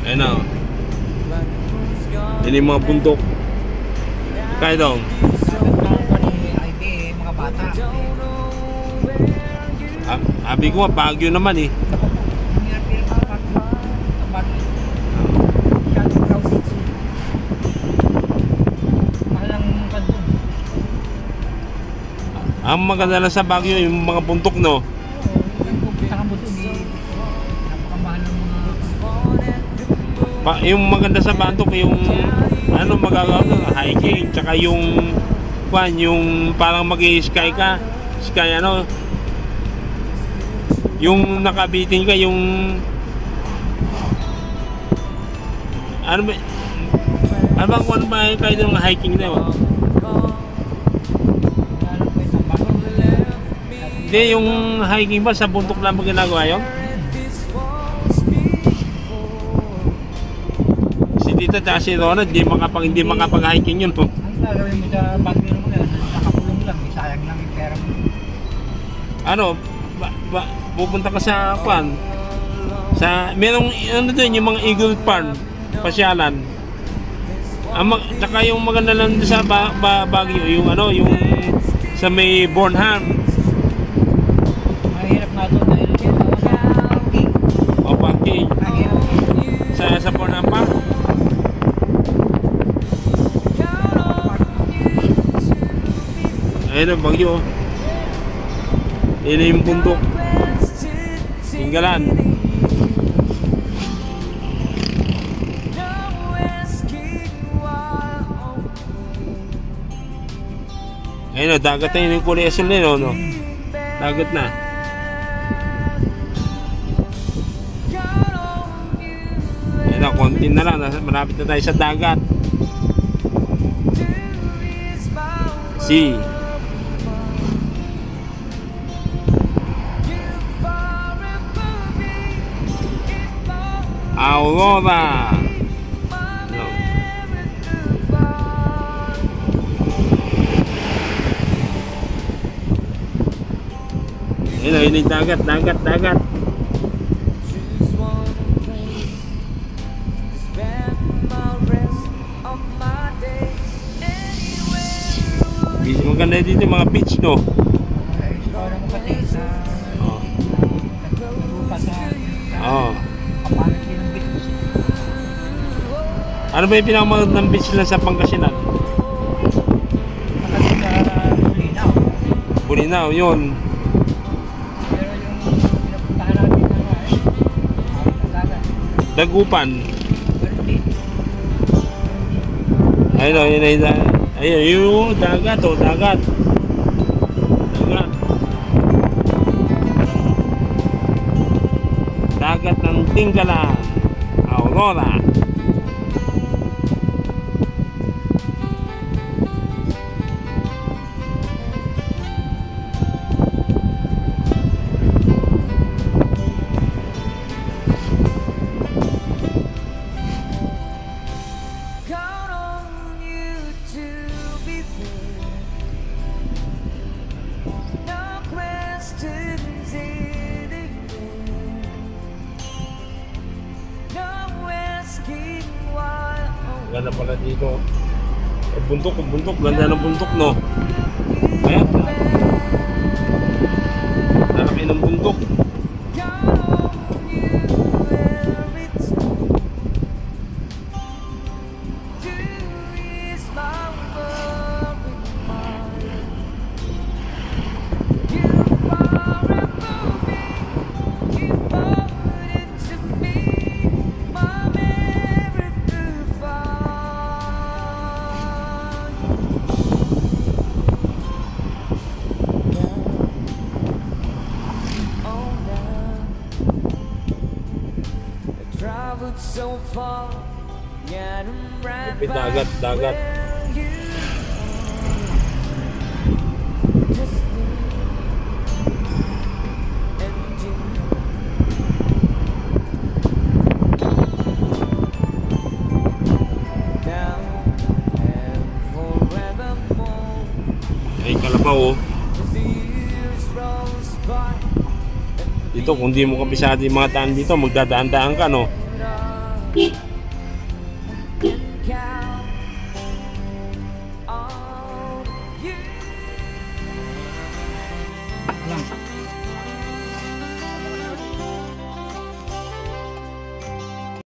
Ayun na. Yan yung mga bundok. Kaya daw. Mga bata. Abi ko nga, Baguio naman eh. Ang maganda lang sa Baguio, yung mga bundok, no? Yung maganda sa bundok, yung ano, magagawa hiking, tsaka yung parang mag-i-sky ka, sky ano, yung nakabitin ka, yung ano ba kayo ng hiking na yun? Hindi, yung hiking ba sa bundok lang ba ginagawa yun? Si Tita at si Ronald, hindi makapag-hiking yun po. Ang gagawin mo sa Baguio mo yan, nakakulong lang, sayang lang yung pera mo. Ano, pupunta ka sa kwan, merong ano doon, yung mga Eagle Farm, pasyalan. Tsaka yung maganda lang sa Baguio, yung ano, yung sa may Bornham. Mahirap nga doon dahil parking. O parking. Sa Bornham pa. Ayun ang Baguio. Ayun yung bundok. Tinggalan. Ayun o, dagat na yun yung kulay asul na yun, no? Dagat na. Ayun na, konti na lang. Malapit na tayo sa dagat. Sea. Aurora. No. Ayun yung dagat. Maganda dito yung mga beach, no? Oo. Ano ba yung pinakamagandang beach lang sa Pangasinan? Bulinaw, yun. Pero yung pinapuntahan natin Dagupan. Ayun o, ayun yung dagat o, dagat. Dagat ng Tinggalan, Aurora. Ganda pala dito. Bundok, ganda ng bundok, no? Ayan. Lalaki ng bundok. So far, yet I'm right Dagat. Ay, kalabaw, oh. Dito, kung di mo kabisado yung mga daan dito, magdadaan-daan ka, no? ano.